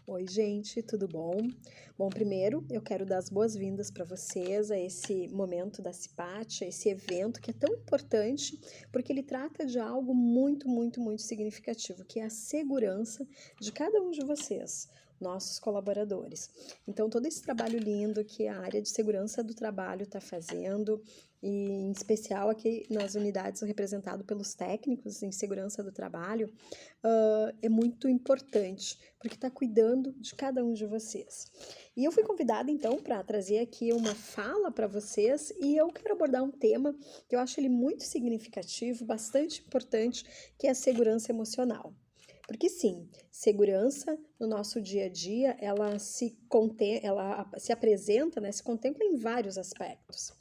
Oi, gente, tudo bom? Bom, primeiro eu quero dar as boas-vindas para vocês a esse momento da CIPAT, a esse evento que é tão importante, porque ele trata de algo muito significativo, que é a segurança de cada um de vocês, nossos colaboradores. Então, todo esse trabalho lindo que a área de segurança do trabalho está fazendo, e em especial aqui nas unidades representado pelos técnicos em segurança do trabalho, é muito importante, porque está cuidando de cada um de vocês. E eu fui convidada, então, para trazer aqui uma fala para vocês, e eu quero abordar um tema que eu acho ele muito significativo, bastante importante, que é a segurança emocional. Porque sim, segurança no nosso dia a dia, ela se apresenta, né, se contempla em vários aspectos.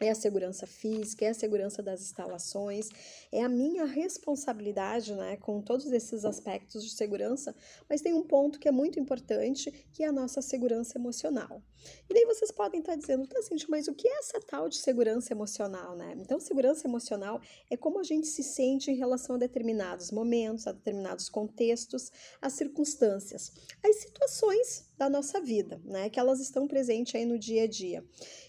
É a segurança física, é a segurança das instalações, é a minha responsabilidade, né, com todos esses aspectos de segurança, mas tem um ponto que é muito importante, que é a nossa segurança emocional. E daí vocês podem estar dizendo, tá, Cintia, mas o que é essa tal de segurança emocional, né? Então, segurança emocional é como a gente se sente em relação a determinados momentos, a determinados contextos, as circunstâncias, as situações da nossa vida, né, que elas estão presentes aí no dia a dia.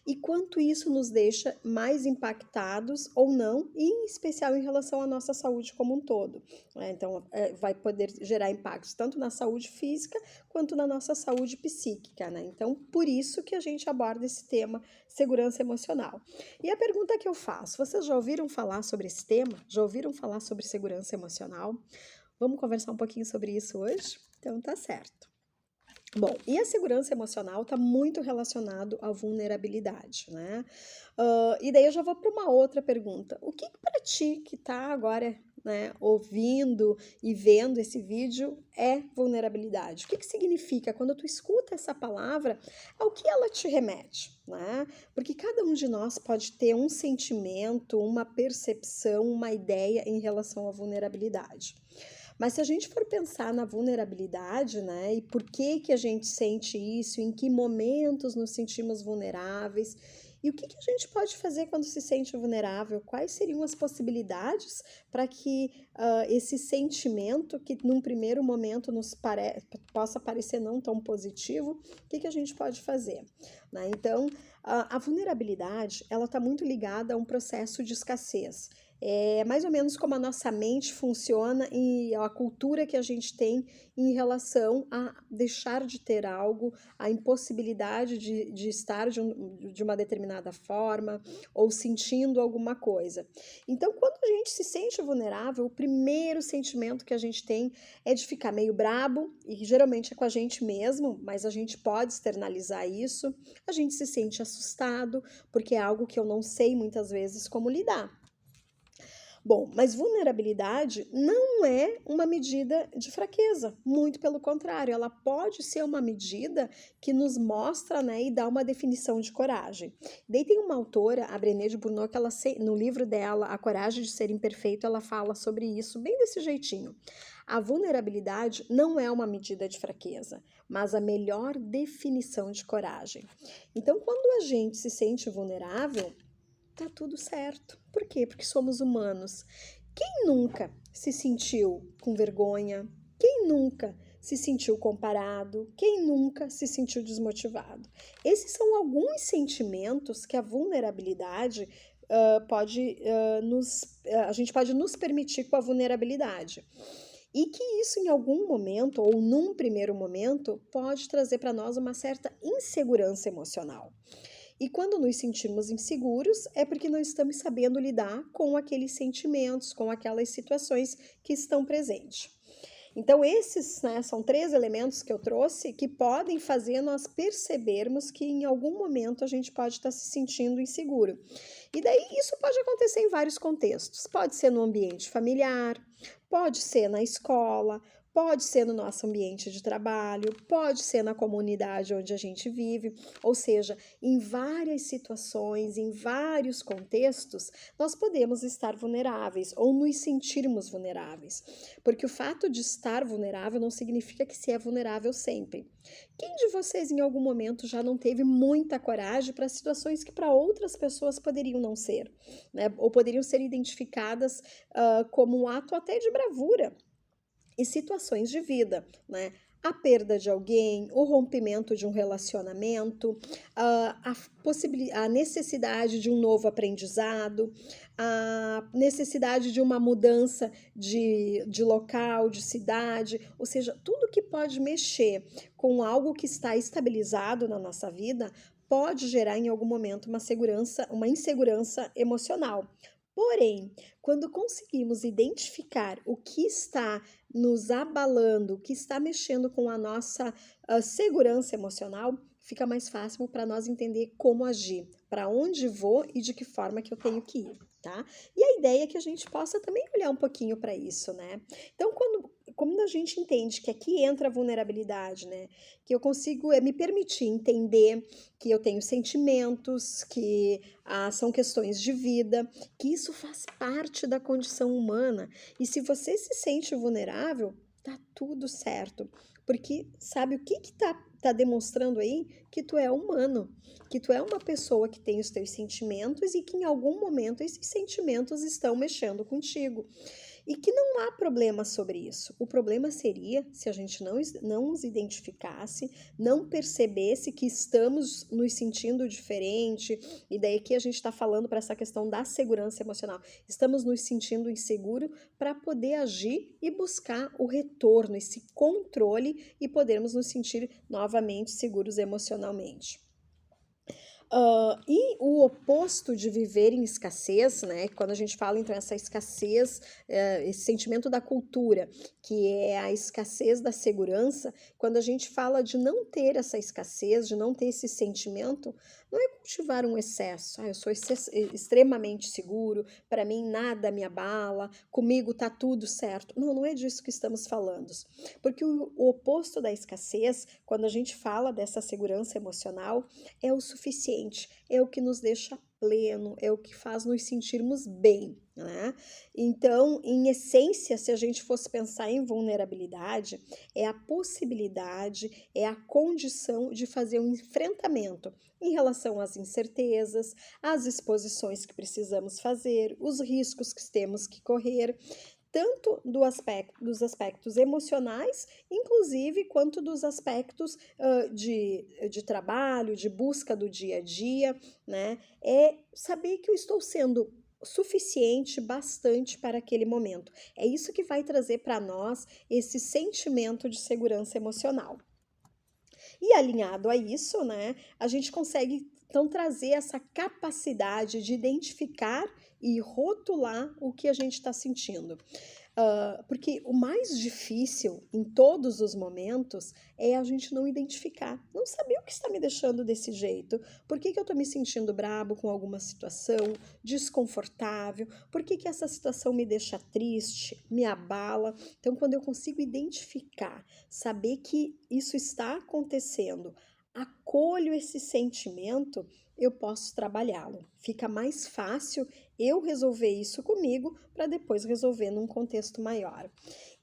E quanto isso nos deixa mais impactados ou não, e em especial em relação à nossa saúde como um todo. Então, vai poder gerar impactos tanto na saúde física quanto na nossa saúde psíquica, né? Então, por isso que a gente aborda esse tema, segurança emocional. E a pergunta que eu faço, vocês já ouviram falar sobre esse tema? Já ouviram falar sobre segurança emocional? Vamos conversar um pouquinho sobre isso hoje? Então, tá certo. Bom, e a segurança emocional está muito relacionado à vulnerabilidade, né? E daí eu já vou para uma outra pergunta. O que para ti que está agora, né, ouvindo e vendo esse vídeo é vulnerabilidade? O que significa? Quando tu escuta essa palavra, ao que ela te remete, né? Porque cada um de nós pode ter um sentimento, uma percepção, uma ideia em relação à vulnerabilidade. Mas se a gente for pensar na vulnerabilidade, né, e por que a gente sente isso, em que momentos nos sentimos vulneráveis, e o que a gente pode fazer quando se sente vulnerável? Quais seriam as possibilidades para que esse sentimento, que num primeiro momento possa parecer não tão positivo, o que a gente pode fazer? Né? Então, a vulnerabilidade, ela está muito ligada a um processo de escassez. É mais ou menos como a nossa mente funciona e a cultura que a gente tem em relação a deixar de ter algo, a impossibilidade de estar de uma determinada forma ou sentindo alguma coisa. Então, quando a gente se sente vulnerável, o primeiro sentimento que a gente tem é de ficar meio brabo, e geralmente é com a gente mesmo, mas a gente pode externalizar isso. A gente se sente assustado, porque é algo que eu não sei muitas vezes como lidar. Bom, mas vulnerabilidade não é uma medida de fraqueza, muito pelo contrário, ela pode ser uma medida que nos mostra, né, e dá uma definição de coragem. Daí tem uma autora, a Brené de Brognot, que ela, no livro dela, A Coragem de Ser Imperfeito, ela fala sobre isso bem desse jeitinho. A vulnerabilidade não é uma medida de fraqueza, mas a melhor definição de coragem. Então, quando a gente se sente vulnerável, tá tudo certo. Por quê? Porque somos humanos. Quem nunca se sentiu com vergonha? Quem nunca se sentiu comparado? Quem nunca se sentiu desmotivado? Esses são alguns sentimentos que a vulnerabilidade a gente pode nos permitir com a vulnerabilidade. E que isso, em algum momento, ou num primeiro momento, pode trazer para nós uma certa insegurança emocional. E quando nos sentimos inseguros, é porque não estamos sabendo lidar com aqueles sentimentos, com aquelas situações que estão presentes. Então, esses, né, são 3 elementos que eu trouxe que podem fazer nós percebermos que em algum momento a gente pode estar se sentindo inseguro. E daí isso pode acontecer em vários contextos. Pode ser no ambiente familiar, pode ser na escola, pode ser no nosso ambiente de trabalho, pode ser na comunidade onde a gente vive, ou seja, em várias situações, em vários contextos, nós podemos estar vulneráveis ou nos sentirmos vulneráveis, porque o fato de estar vulnerável não significa que se é vulnerável sempre. Quem de vocês em algum momento já não teve muita coragem para situações que para outras pessoas poderiam não ser, né? Ou poderiam ser identificadas como um ato até de bravura? e situações de vida, né? A perda de alguém, o rompimento de um relacionamento, a necessidade de um novo aprendizado, a necessidade de uma mudança de local, de cidade, ou seja, tudo que pode mexer com algo que está estabilizado na nossa vida pode gerar em algum momento uma insegurança emocional. Porém, quando conseguimos identificar o que está nos abalando, o que está mexendo com a nossa segurança emocional, fica mais fácil para nós entender como agir, para onde vou e de que forma que eu tenho que ir, tá? E a ideia é que a gente possa também olhar um pouquinho para isso, né? Então, quando a gente entende que aqui entra a vulnerabilidade, né? Que eu consigo me permitir entender que eu tenho sentimentos, que são questões de vida, que isso faz parte da condição humana. E se você se sente vulnerável, tá tudo certo. Porque sabe o que tá demonstrando aí? Que tu é humano, que tu é uma pessoa que tem os teus sentimentos e que em algum momento esses sentimentos estão mexendo contigo. E que não há problema sobre isso. O problema seria se a gente não nos identificasse, não percebesse que estamos nos sentindo diferente, e daí que a gente está falando para essa questão da segurança emocional. Estamos nos sentindo inseguro para poder agir e buscar o retorno, esse controle e podermos nos sentir novamente seguros emocionalmente. E o oposto de viver em escassez, né? Quando a gente fala então essa escassez, esse sentimento da cultura, que é a escassez da segurança, quando a gente fala de não ter essa escassez, de não ter esse sentimento, não é cultivar um excesso. Eu sou extremamente seguro, para mim nada me abala, comigo tá tudo certo. Não, não é disso que estamos falando. Porque o oposto da escassez, quando a gente fala dessa segurança emocional, é o suficiente, é o que nos deixa pleno, é o que faz nos sentirmos bem, né? Então, em essência, se a gente fosse pensar em vulnerabilidade, é a possibilidade, é a condição de fazer um enfrentamento em relação às incertezas, às exposições que precisamos fazer, os riscos que temos que correr, tanto dos aspectos emocionais, inclusive, quanto dos aspectos de trabalho, de busca do dia a dia, né? É saber que eu estou sendo suficiente, bastante para aquele momento. É isso que vai trazer para nós esse sentimento de segurança emocional. E alinhado a isso, né, a gente consegue então trazer essa capacidade de identificar e rotular o que a gente está sentindo. Porque o mais difícil em todos os momentos é a gente não identificar, não saber o que está me deixando desse jeito, por que eu estou me sentindo brabo com alguma situação, desconfortável, por que essa situação me deixa triste, me abala. Então, quando eu consigo identificar, saber que isso está acontecendo, acolho esse sentimento, eu posso trabalhá-lo. Fica mais fácil eu resolver isso comigo para depois resolver num contexto maior.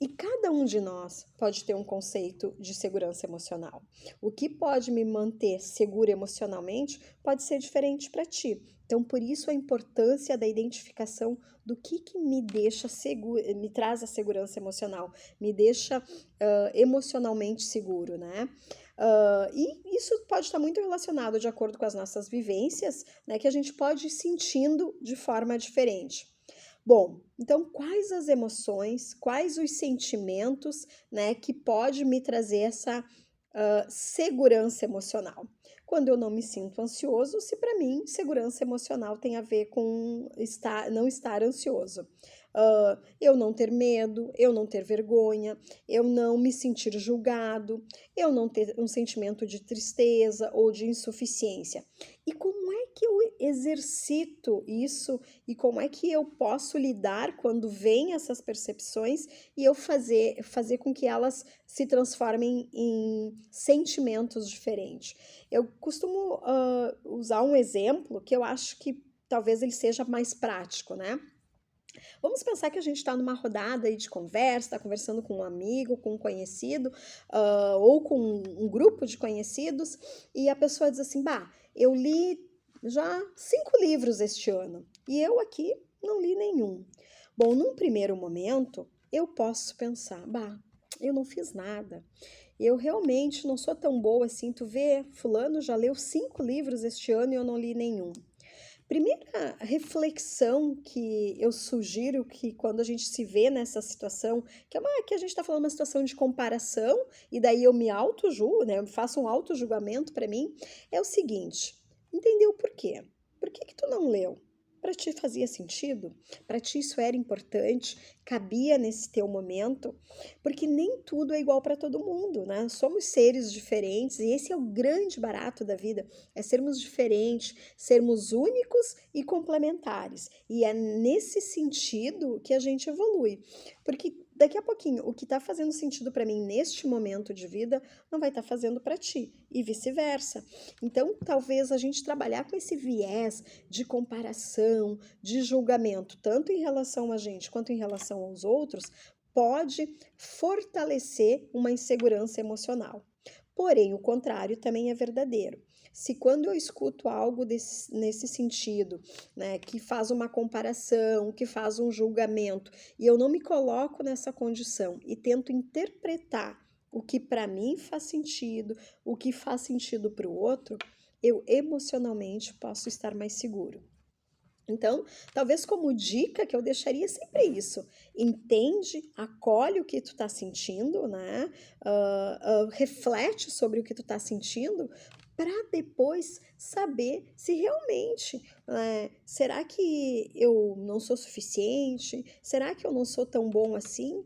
E cada um de nós pode ter um conceito de segurança emocional. O que pode me manter seguro emocionalmente pode ser diferente para ti. Então, por isso a importância da identificação do que me deixa seguro, me traz a segurança emocional, me deixa emocionalmente seguro, né? E isso pode estar muito relacionado de acordo com as nossas vivências, né, que a gente pode ir sentindo de forma diferente. Bom, então quais as emoções, quais os sentimentos, né, que pode me trazer essa segurança emocional? Quando eu não me sinto ansioso, se para mim segurança emocional tem a ver com não estar ansioso. Eu não ter medo, eu não ter vergonha, eu não me sentir julgado, eu não ter um sentimento de tristeza ou de insuficiência. E como é que eu exercito isso e como é que eu posso lidar quando vêm essas percepções e eu fazer com que elas se transformem em sentimentos diferentes? Eu costumo usar um exemplo que eu acho que talvez ele seja mais prático, né? Vamos pensar que a gente está numa rodada aí de conversa, está conversando com um amigo, com um conhecido, ou com um grupo de conhecidos, e a pessoa diz assim: bah, eu li já 5 livros este ano, e eu aqui não li nenhum. Bom, num primeiro momento, eu posso pensar: bah, eu não fiz nada. Eu realmente não sou tão boa assim. Tu vê, fulano já leu 5 livros este ano e eu não li nenhum. Primeira reflexão que eu sugiro que quando a gente se vê nessa situação, que a gente está falando uma situação de comparação, e daí eu me auto-julgo, né? Eu faço um auto-julgamento para mim, é o seguinte: entender o porquê. Por que que tu não leu? Para ti fazia sentido? Para ti isso era importante? Cabia nesse teu momento? Porque nem tudo é igual para todo mundo, né? Somos seres diferentes e esse é o grande barato da vida, é sermos diferentes, sermos únicos e complementares. E é nesse sentido que a gente evolui. Porque daqui a pouquinho, o que está fazendo sentido para mim neste momento de vida não vai estar fazendo para ti e vice-versa. Então, talvez a gente trabalhar com esse viés de comparação, de julgamento, tanto em relação a gente quanto em relação aos outros, pode fortalecer uma insegurança emocional. Porém, o contrário também é verdadeiro. Se quando eu escuto algo nesse sentido, né, que faz uma comparação, que faz um julgamento, e eu não me coloco nessa condição e tento interpretar o que para mim faz sentido, o que faz sentido para o outro, eu emocionalmente posso estar mais seguro. Então, talvez como dica que eu deixaria sempre isso: entende, acolhe o que tu tá sentindo, né? Reflete sobre o que tu tá sentindo, para depois saber se realmente, será que eu não sou suficiente? Será que eu não sou tão bom assim?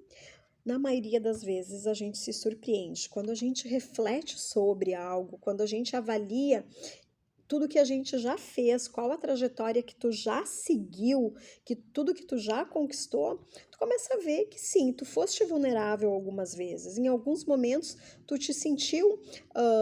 Na maioria das vezes a gente se surpreende. Quando a gente reflete sobre algo, quando a gente avalia tudo que a gente já fez, qual a trajetória que tu já seguiu, que tudo que tu já conquistou, tu começa a ver que sim, tu foste vulnerável algumas vezes. Em alguns momentos, tu te sentiu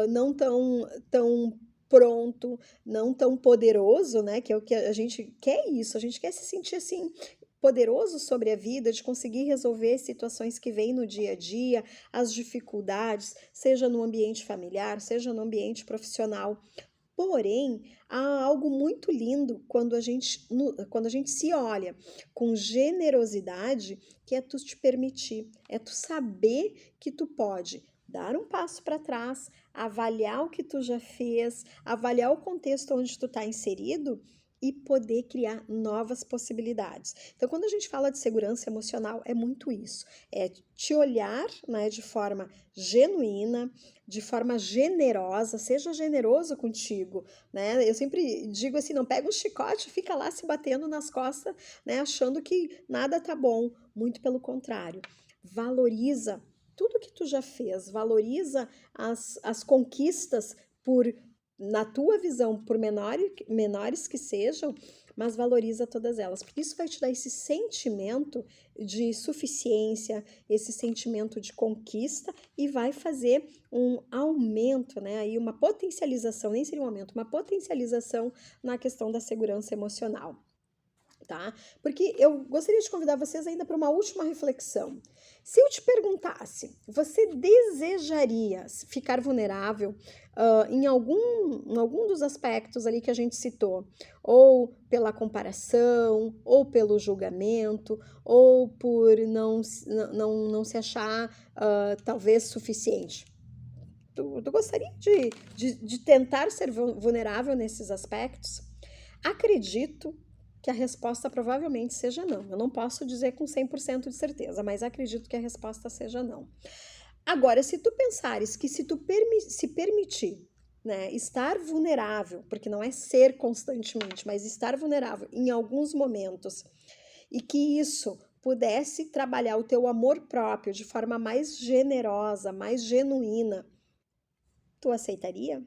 não tão pronto, não tão poderoso, né? Que é o que a gente quer isso, a gente quer se sentir assim poderoso sobre a vida, de conseguir resolver situações que vêm no dia a dia, as dificuldades, seja no ambiente familiar, seja no ambiente profissional. Porém, há algo muito lindo quando a gente se olha com generosidade, que é tu te permitir, é tu saber que tu pode dar um passo para trás, avaliar o que tu já fez, avaliar o contexto onde tu está inserido e poder criar novas possibilidades. Então, quando a gente fala de segurança emocional, é muito isso. É te olhar, né, de forma genuína, de forma generosa, seja generoso contigo, né? Eu sempre digo assim, não pega um chicote e fica lá se batendo nas costas, né, achando que nada tá bom. Muito pelo contrário. Valoriza tudo que tu já fez, valoriza as conquistas por na tua visão, por menores que sejam, mas valoriza todas elas, porque isso vai te dar esse sentimento de suficiência, esse sentimento de conquista e vai fazer um aumento, né? Aí uma potencialização, nem seria um aumento, uma potencialização na questão da segurança emocional. Tá? Porque eu gostaria de convidar vocês ainda para uma última reflexão. Se eu te perguntasse, você desejaria ficar vulnerável em algum dos aspectos ali que a gente citou? Ou pela comparação, ou pelo julgamento, ou por não se achar talvez suficiente? Tu gostaria de tentar ser vulnerável nesses aspectos? Acredito que a resposta provavelmente seja não. Eu não posso dizer com 100% de certeza, mas acredito que a resposta seja não. Agora, se tu pensares que se tu se permitir, né, estar vulnerável, porque não é ser constantemente, mas estar vulnerável em alguns momentos, e que isso pudesse trabalhar o teu amor próprio de forma mais generosa, mais genuína, tu aceitaria?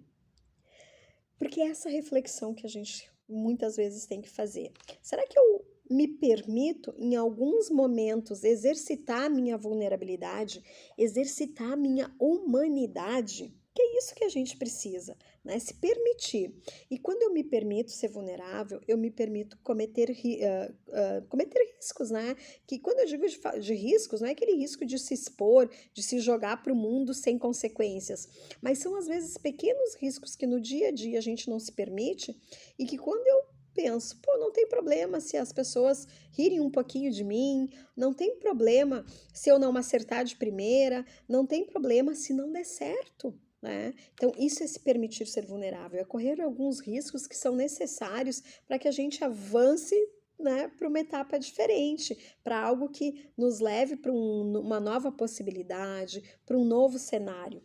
Porque é essa reflexão que a gente muitas vezes tem que fazer. Será que eu me permito, em alguns momentos, exercitar a minha vulnerabilidade, exercitar a minha humanidade? Que é isso que a gente precisa, né? Se permitir. E quando eu me permito ser vulnerável, eu me permito cometer riscos, né? Que quando eu digo de riscos, não é aquele risco de se expor, de se jogar para o mundo sem consequências, mas são às vezes pequenos riscos que no dia a dia a gente não se permite e que quando eu penso, pô, não tem problema se as pessoas rirem um pouquinho de mim, não tem problema se eu não acertar de primeira, não tem problema se não der certo, né? Então, isso é se permitir ser vulnerável, é correr alguns riscos que são necessários para que a gente avance, né, para uma etapa diferente, para algo que nos leve para uma nova possibilidade, para um novo cenário.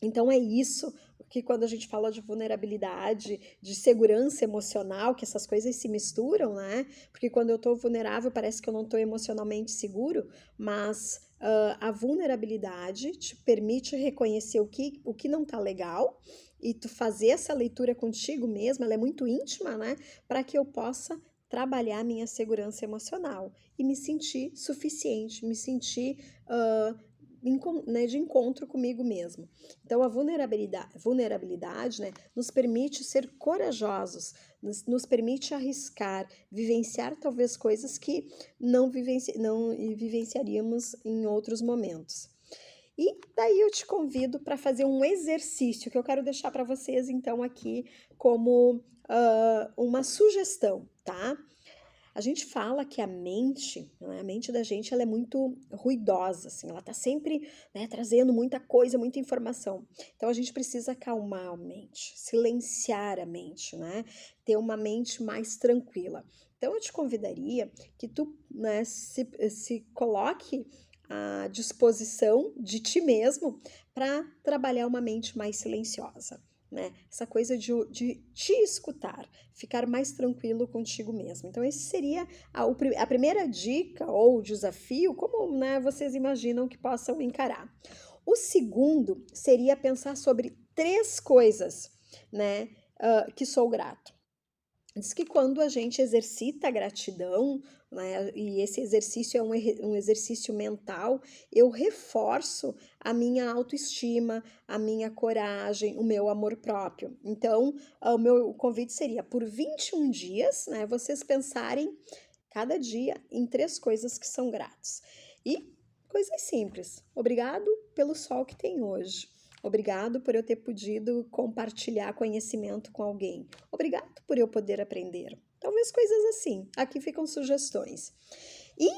Então é isso que quando a gente fala de vulnerabilidade, de segurança emocional, que essas coisas se misturam, né? Porque quando eu tô vulnerável parece que eu não tô emocionalmente seguro, mas a vulnerabilidade te permite reconhecer o que não tá legal e tu fazer essa leitura contigo mesma, ela é muito íntima, né? Para que eu possa trabalhar a minha segurança emocional e me sentir suficiente, me sentir né, de encontro comigo mesmo. Então, a vulnerabilidade, né, nos permite ser corajosos, nos permite arriscar, vivenciar talvez coisas que não vivenciaríamos em outros momentos. E daí eu te convido para fazer um exercício que eu quero deixar para vocês, então, aqui como uma sugestão, tá? A gente fala que a mente, né, a mente da gente, ela é muito ruidosa, assim, ela tá sempre, né, trazendo muita coisa, muita informação. Então a gente precisa acalmar a mente, silenciar a mente, né, ter uma mente mais tranquila. Então eu te convidaria que tu, né, se coloque à disposição de ti mesmo para trabalhar uma mente mais silenciosa. Né? Essa coisa de te escutar, ficar mais tranquilo contigo mesmo. Então, esse seria a primeira dica ou desafio, como, né, vocês imaginam que possam encarar. O segundo seria pensar sobre 3 coisas, né, que sou grato. Diz que quando a gente exercita a gratidão, né, e esse exercício é um exercício mental, eu reforço a minha autoestima, a minha coragem, o meu amor próprio. Então, o meu convite seria, por 21 dias, né, vocês pensarem cada dia em 3 coisas que são gratos. E coisas simples. Obrigado pelo sol que tem hoje. Obrigado por eu ter podido compartilhar conhecimento com alguém. Obrigado por eu poder aprender. Talvez coisas assim. Aqui ficam sugestões. E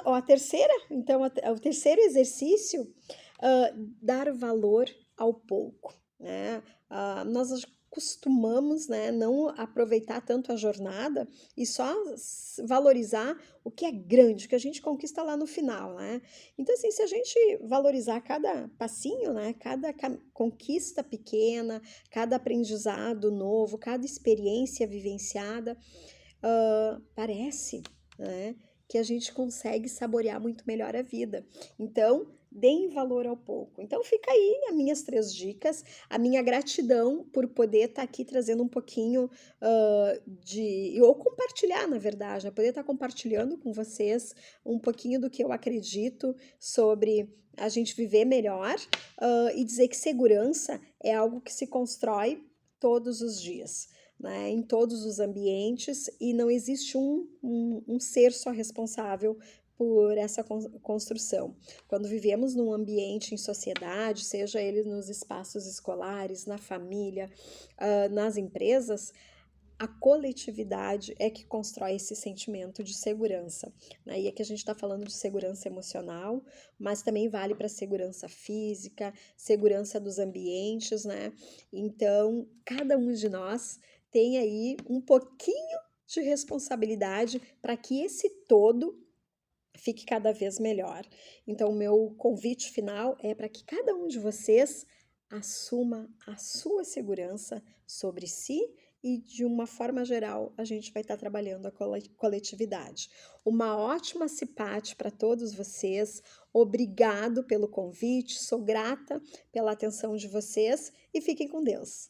a terceira, então, o terceiro exercício, dar valor ao pouco, né? Nós costumamos, né, não aproveitar tanto a jornada e só valorizar o que é grande, o que a gente conquista lá no final, né? Então, assim, se a gente valorizar cada passinho, né, cada conquista pequena, cada aprendizado novo, cada experiência vivenciada, parece, né, que a gente consegue saborear muito melhor a vida. Então, deem valor ao pouco. Então, fica aí as minhas 3 dicas, a minha gratidão por poder estar aqui trazendo um pouquinho ou compartilhar, na verdade, né? Poder estar compartilhando com vocês um pouquinho do que eu acredito sobre a gente viver melhor e dizer que segurança é algo que se constrói todos os dias. Né, em todos os ambientes, e não existe um ser só responsável por essa construção. Quando vivemos num ambiente em sociedade, seja ele nos espaços escolares, na família, nas empresas, a coletividade é que constrói esse sentimento de segurança. Né? E aqui a gente está falando de segurança emocional, mas também vale para segurança física, segurança dos ambientes, né? Então, cada um de nós tem aí um pouquinho de responsabilidade para que esse todo fique cada vez melhor. Então, o meu convite final é para que cada um de vocês assuma a sua segurança sobre si e, de uma forma geral, a gente vai estar trabalhando a coletividade. Uma ótima CIPAT para todos vocês. Obrigado pelo convite, sou grata pela atenção de vocês e fiquem com Deus.